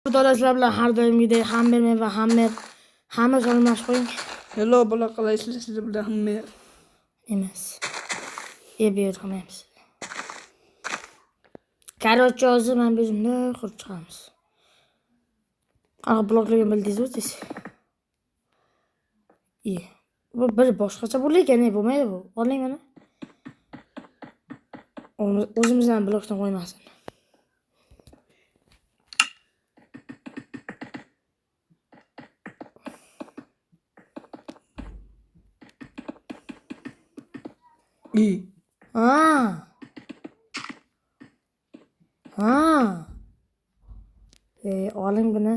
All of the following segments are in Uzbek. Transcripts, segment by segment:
Xudolar bilan har doimgidek hammer va hammer salomlash qo'ying. Hello, bular qalaysizlar? Sizlar bilan hamma Emas. Ber qilmaymiz. Короче, hozir men bizimda qurib chiqamiz. Qanaqa bloklagan bildingiz-ku siz? Bu bir boshqacha bo'laykan, bo'lmaydi bu. Oling mana. O'zimizdan blokdan qo'ymasin. Oling buni.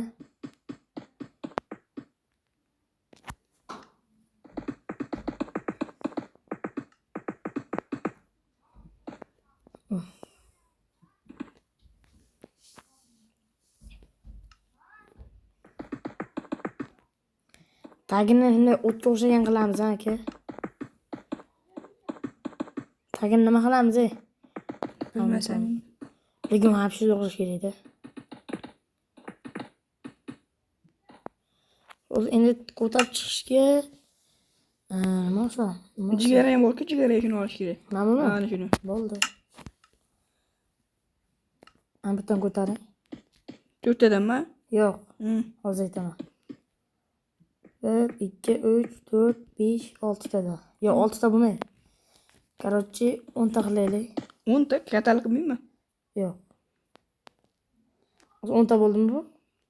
Tagini shunday o'tga o'xshagan qilamiz, aka. Tagini nima qilamiz? bilmasam. Lekin hapsi yo'qish kerak-da. O'zi endi ko'tarib chiqishga nima qilsam? Jigara ham bor-ku, jigara shuni olish kerak. Nima? Ana shuni. Bo'ldi. Ana bittadan ko'taring. 4 tadanmi? Yo'q. Hozir aytaman. 1, 2, 3, 4, 5, 6 tadan. Yo'q, 6 ta bo'lmaydi. Короче, 10 ta qilaylik. 10 ta katalik qilmaymi? Yo'q. 10 ta bo'ldimi bu?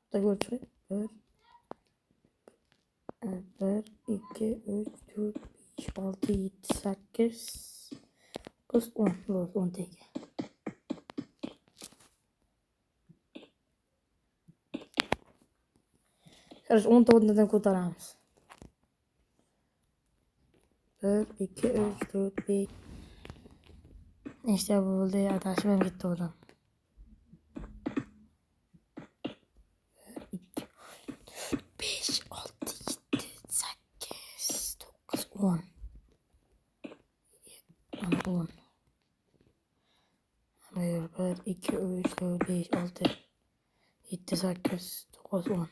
Bitta ko'rchi. 1, 2, 3, 4, 5, 6, 7, 8, 9, 10. Bo'ldi, 10 ta. Qarаш 10 ta o'rnidan ko'taramiz. 1, 2, 3, 4, 5. Nechta bo'ldi? Adashib ham ketdi odam. 1, 2, 5, 6, 7, 8, 9, 10. Mana 10. 1, 2, 3, 4, 5, 6, 7, 8, 9, 10.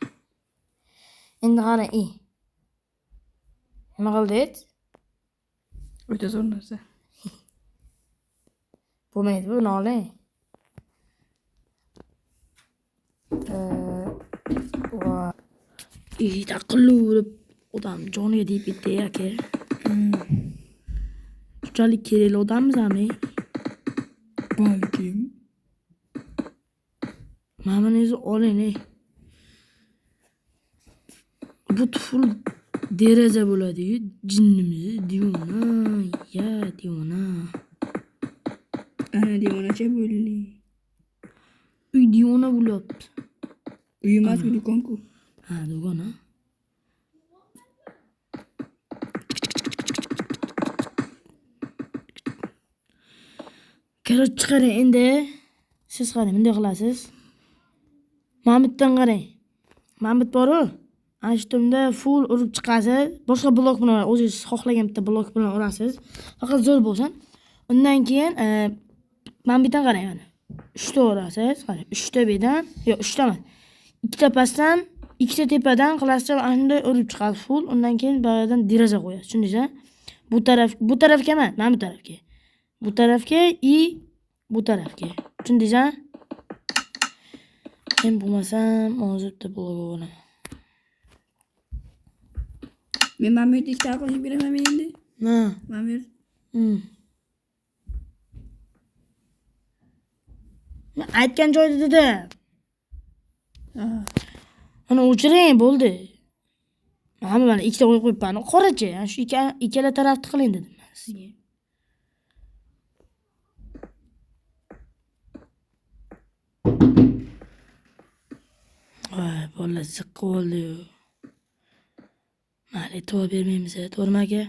Endi qara, nima qildik? O'ta zo'r narsa. Bo'lmaydi bu, noling. Aqlli bo'lib odam joniga tegib ketdi aka. Shunchalik kerakli odammizmi? Balkim. Mana buni oling. Bu full deraza bo'ladi-yu, jinnimiz divona, divona. Ana divonacha bo'ldi. Uy divona bo'lyapti. Uy emas, bu do'kon-ku. Ha, do'kon. Qarab chiqaring endi. Siz qarang, bunday qilasiz. Mamutdan qarang. Mamut bor-ku. Ana shu yerda full urib chiqasiz. Boshqa blok bilan o'zingiz xohlagan bitta blok bilan urasiz. Faqat zo'r bo'lsin. Undan keyin mana bu yerdan qarang mana. 3 ta urasiz. Qarang, 3 ta bedan, yo'q, 3 ta emas. 2 ta pastdan, 2 ta tepadan qilasiz, ana shunday urib chiqadi full. Undan keyin bu yerdan deraza qo'yasiz. Tushundingizmi? Bu tarafga emas, mana bu tarafga. Bu tarafga bu tarafga. Tushundingizmi? Men bo'lmasam, hozir bitta blok olaman. Men Mamert ikkita qilib beraman endi. Na. Mamert. Men aytgan joyda dedi. Ana o'chiring, bo'ldi. Mana ikkita qo'yib qo'yibman. Qorachi, shu ikkala tarafni qiling dedim men sizga. Voy, bola ziqqa oldi-yu. Mayli, e'tibor bermaymiz, to'g'rimi aka?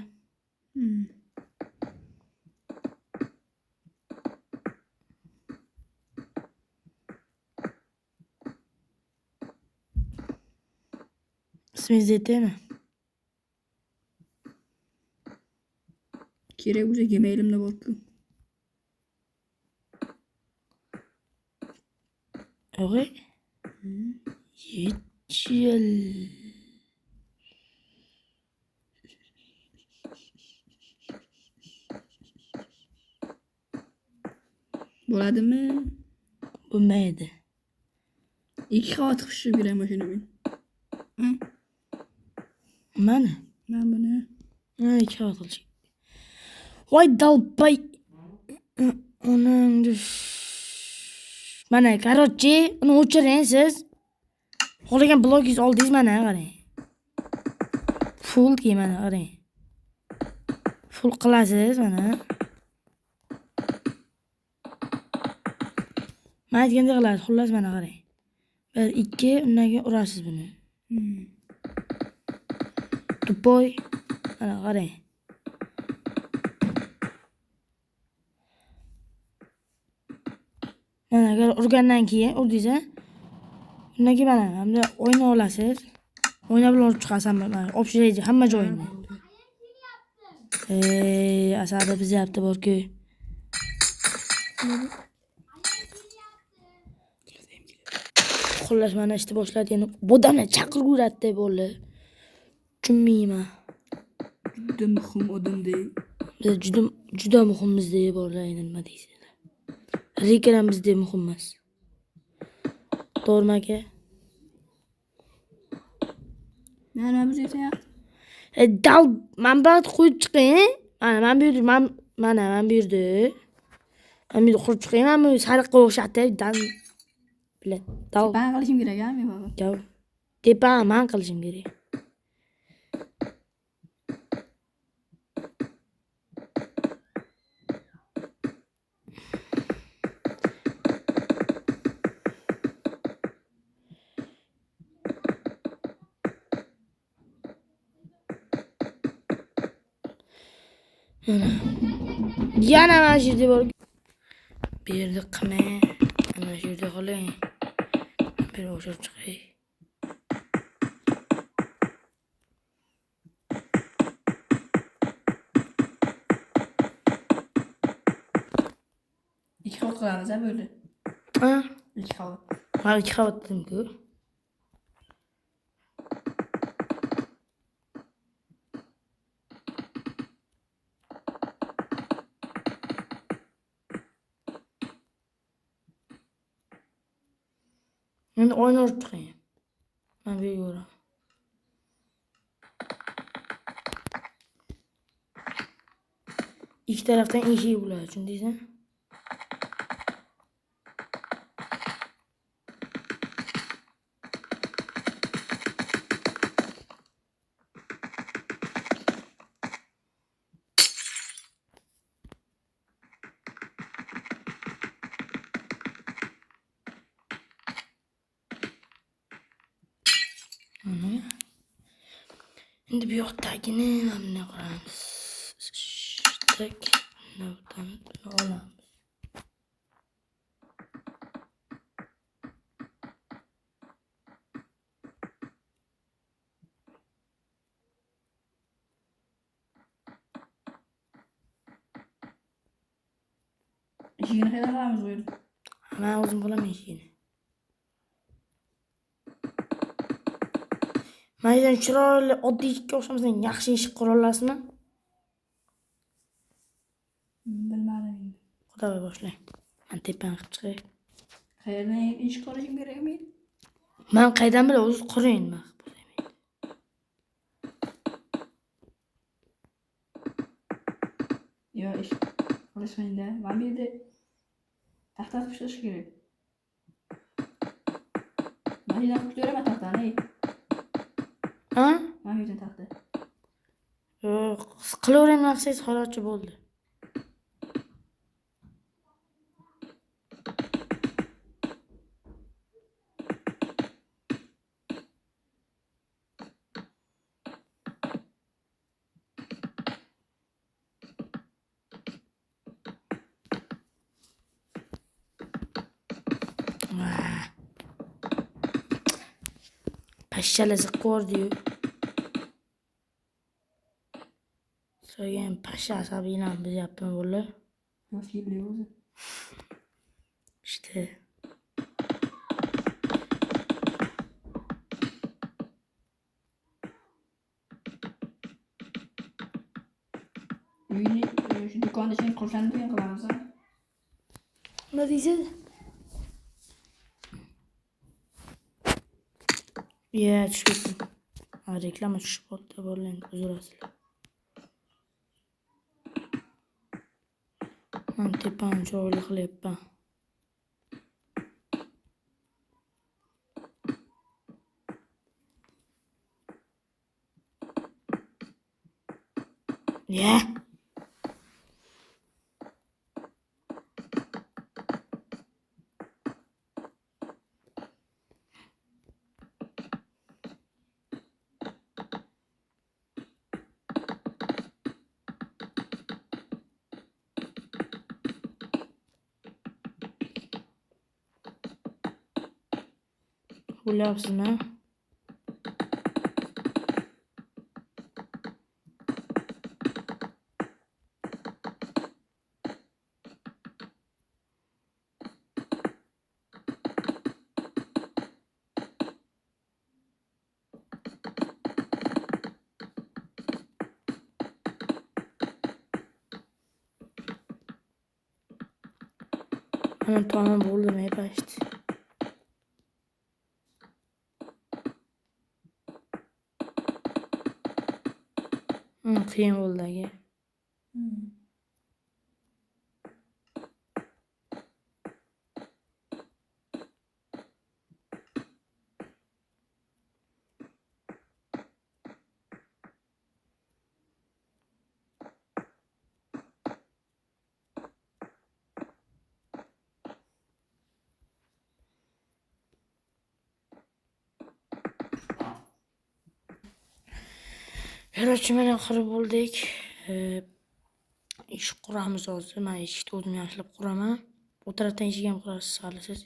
Ismingizni aytaymi? Kerak bo'lsa gemailimda bor-ku. Yo'q. Yechil. Bo'ladimi? Bo'lmaydi. 2 qavat qilib beraman shuni men. Mana. Men buni Ha, 2 qavat qilish. Voy dalbay. Onang dush. Mana, короче, uni o'chiring siz. Xohlagan blogingiz oldingiz mana qarang. Full ki mana qarang. Full qilasiz mana. Men aytgandek qilasiz, xullas mana qarang. 1 2 undan keyin urasiz buni. Tupoy. Mana qarang. Mana agar urgandan keyin urdingiz-a? Undan keyin mana hamda o'yna olasiz. O'yna bilan urib chiqasan mana. Общий hamma joyini. Asabi bizyapti bor-ku. Xullas mana ishni boshladi endi. Bodamni chaqirguratdi bo'ldi. Tushunmayman. juda muhim odamdek. Biz juda muhimiz deb borlar endi nima deysizlar. Rekeram bizda muhim emas. To'g'rimi aka? Mana biz aytayapti. Dal men bilan qo'yib chiqing. Mana bu yerda mana bu yerda. Men bu yerda qo'yib chiqing. Men bu sariqqa o'xshatib dan bilan dal Ben qilishim kerak-a men baba. gav. Tepa men qilishim kerak. Yana mana shu yerda bor. Bu yerda qilmang. Mana shu yerda qoling. Bir o'xshab chiqay. İki qavat qilamiz ha böyle. Ha? 2 qavat. Men 2 qavat dedim-ku. Endi o'yna urib chiqing. Men bu yerga uraman. İki tarafdan eshik bo'ladi, tushundingizmi? Endi bu yoqdagini mana qilamiz. Tak, bundan olamiz. İşini qayerda qilamiz böyle? Men o'zim qilaman ishini. Maydan chiroyli oddiy ishga o'xshamasdan yaxshi ish qila olasizmi? Bilmadim. Xudoga boshlang. Men tepani qilib chiqay. Qayerdan ish qilishim kerak men? Men qaydan bilay, o'zingiz quring nima qilib bo'lmaydi. Yo ish qilishmaydi. Men bu yerda taxta qilib ishlash kerak. Men yana qilib beraman taxtani. Ha? Men bu yerda taxta. Yo'q, qilavering maqsangiz xalochi bo'ldi. Pashshalasi qo'rdi-yu. So'ygan pashsha asabiylar bilyaptimi bular? Nasıl geliyor o'zi? İşte. Uyni shu do'konni ichini qurishni qilamiz. Nima deysiz? Tushib ketdim. Reklama tushib qoldi. Bo'ldi, uzr. Men tepani joyli qilyapman. O'ylayapsizmi? Ana tamam bo'ldi, maypashti. Qiyin bo'ldi aka. Короче, mana oxiri bo'ldik. Ish quramiz hozir. Men eshikni o'zim yaxshilab quraman. Bu tarafdan eshik ham qurasiz hali siz.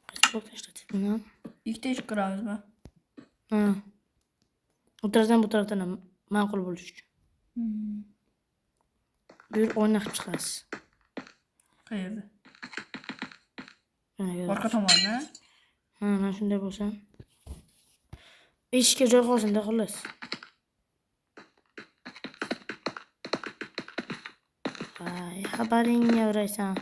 Qaysi blokdan ishlatibman? Ikkita ish quramizmi? Ha. Bu tarafdan ham ma'qul bo'lish uchun. Bu yer o'ynab chiqasiz. Qayerda? Mana Orqa tomonda. Ha, mana shunday bo'lsa. Eshikka joy qolsin-da xolos. Xabaringga uraysan.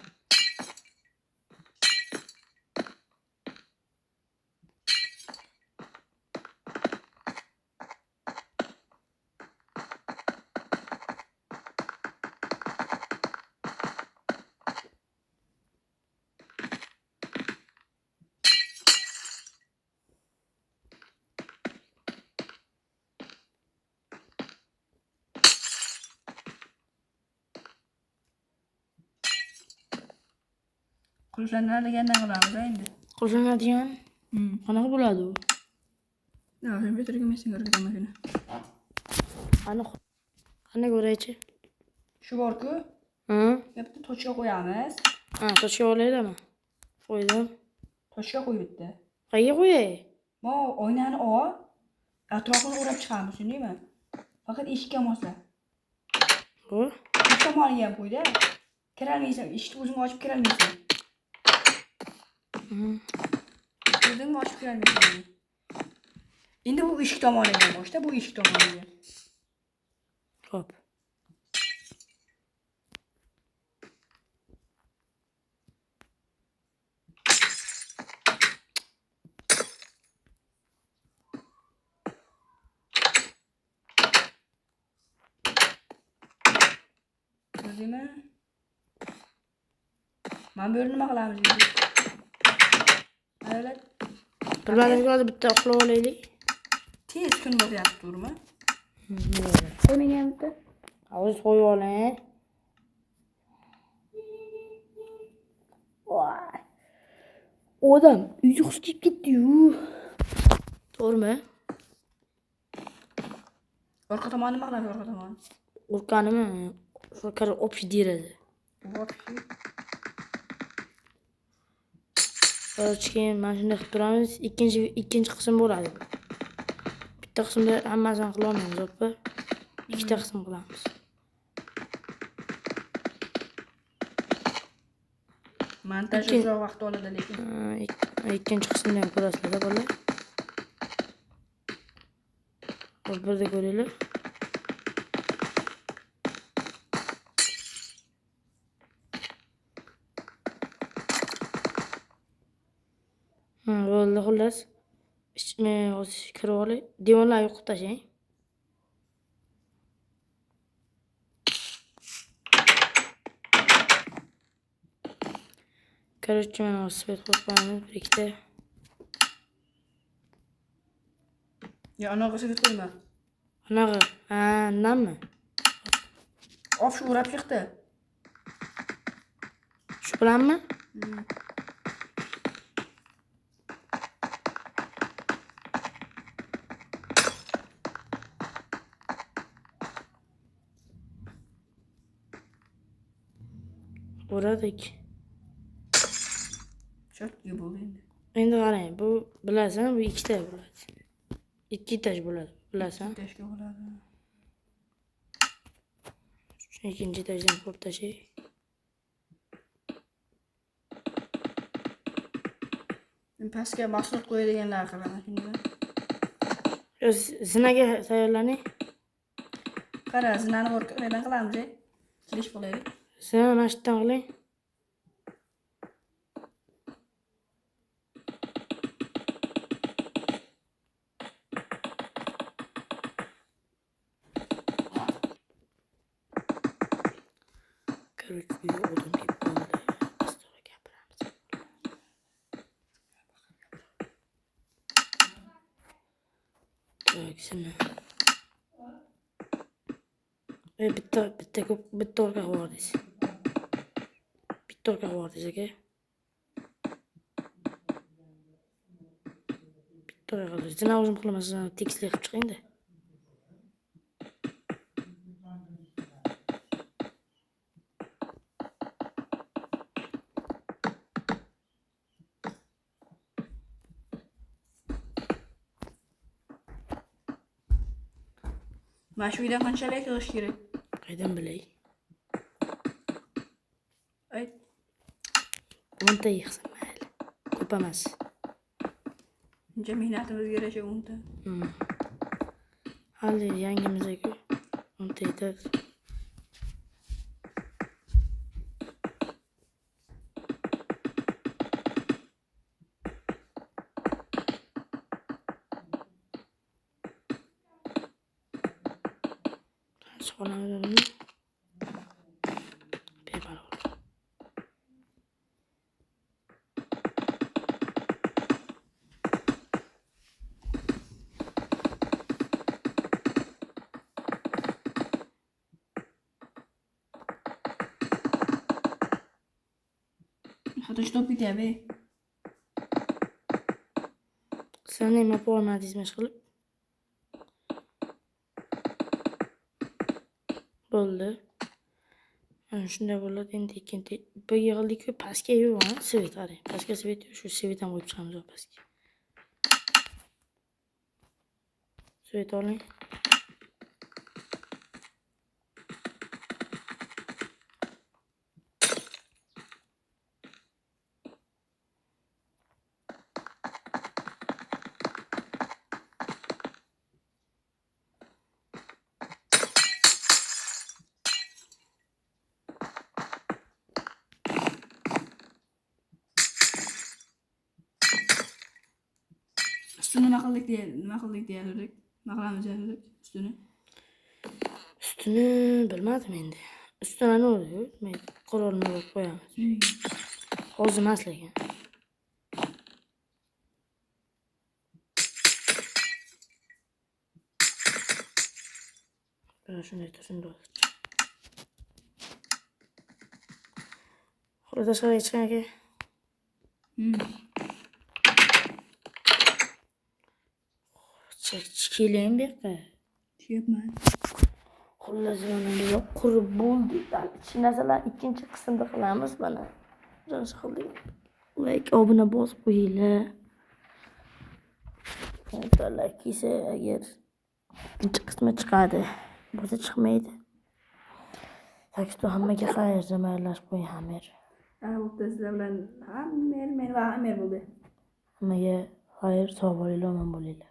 Qulflanadigandan qilamiz endi. Qulflanadigan? Qanaqa bo'ladi u? Kompyuterga men senga o'rgataman shuni. Qani ko'raychi? Shu bor-ku. Ha? Bitta tochka qo'yamiz. Ha, tochka olaylikmi? Qo'ydim. Tochka qo'y bitta. Qayerga qo'yay? Mo oynani ol. Atrofini o'rab chiqamiz, tushundingmi? Faqat eshikka mosla. Bu? Ikki tomoniga ham qo'y-da. Kirolmaysan, eshikni o'zing ochib kirolmaysan. O'zing ochib kirolmaysan. Endi bu eshik tomoniga boshla, bu eshik tomoniga. Xo'p. Ko'rdingmi? Mana bu yerni nima qilamiz endi? Mana Qilmadim hozir bitta uxlab olaylik. tez kun bo'lyapti, to'g'rimi? Qo'y meni ham bitta. Hozir qo'yib oling. Voy. Odam uyda uxlab ketdi-yu. To'g'rimi? Orqa tomoni nima qilamiz, orqa tomoni? Urqanimi? Shukar общий deraza. Keyin mana shunday qilib turamiz. Ikkinchi qism bo'ladi. Bitta qismda hammasini qila olmaymiz, opa. Ikkita qism qilamiz. Montaj uzoq vaqt oladi lekin. Ikkinchi qismni ham ko'rasizlar, bola. Birda ko'ringlar. Mayli xullas. Men hozir kirib olay. Devonlarni yo'qib tashlang. Короче, mana hozir svet qo'yib qo'yamiz. Bir ikkita. Ya anaqa svet qo'yma. Anaqa. Ha, undanmi? Of shu urab chiqdi. Shu bilanmi? Uradik. Chotki bo'ldi endi. Endi qarang, bu bilasan, bu ikkita bo'ladi. Ikki etaj bo'ladi, bilasan? Tashga bo'ladi. Ikkinchi etajdan qo'yib tashlay. Men pastga mahsulot qo'yadiganlar qilaman shunda. Zinaga tayyorlaning. Qara, zinani nima qilamiz? Kilish bo'laylik. Zina mana shu yerdan qiling. Короче, uyga odam kelib qoldi. Astoydil gapiramiz. Tak, zina. Bitta orqa qilib Bitta orqa qilib aka. Bitta orqa qilib. Zina o'zim qilaman, tekstli qilib chiqing-da. Mana shu uydan qanchalik yig'ish kerak? Qaydan bilay? Ayt. 10 ta yig'sam mayli. Ko'p emas. Uncha mehnatimizga yarasha 10 ta. Hali yangimiz-ku. 10 ta yetadi. So'rayman. Bemalol. Hatto stop ketyapti. Sen nima bo'lmadingizmi qilib? Bo'ldi. Mana shunday bo'ladi. Endi ikkinchi bu yig'ildi-ku, pastga yo'q, svet qarang. Pastga svet yo'q, shu svetdan qo'yib chiqamiz pastga. Svet oling. Ustini nima qildik deyardik? Nima qilamiz deyardik ustini? Ustini bilmadim endi. Ustini nima bo'ldi? Men qurolni olib qo'yamiz. Hozir emas lekin. Shunday tursin bo'ldi. Xo'p, tashqariga chiqing aka. Keling bu yoqqa. Tuyapman. Xullas mana bu yoq qurib bo'ldi. Ichki narsalar ikkinchi qismda qilamiz mana. Jonsi qildik. Like obuna bosib qo'yinglar. Like esa agar ikkinchi qismi chiqadi. Bo'lsa chiqmaydi. Tak что hammaga xayr, zamaylash qo'y hamir. Bo'pti, sizlar bilan hammer bo'ldi. Hammaga xayr, sog' bo'linglar, omon bo'linglar.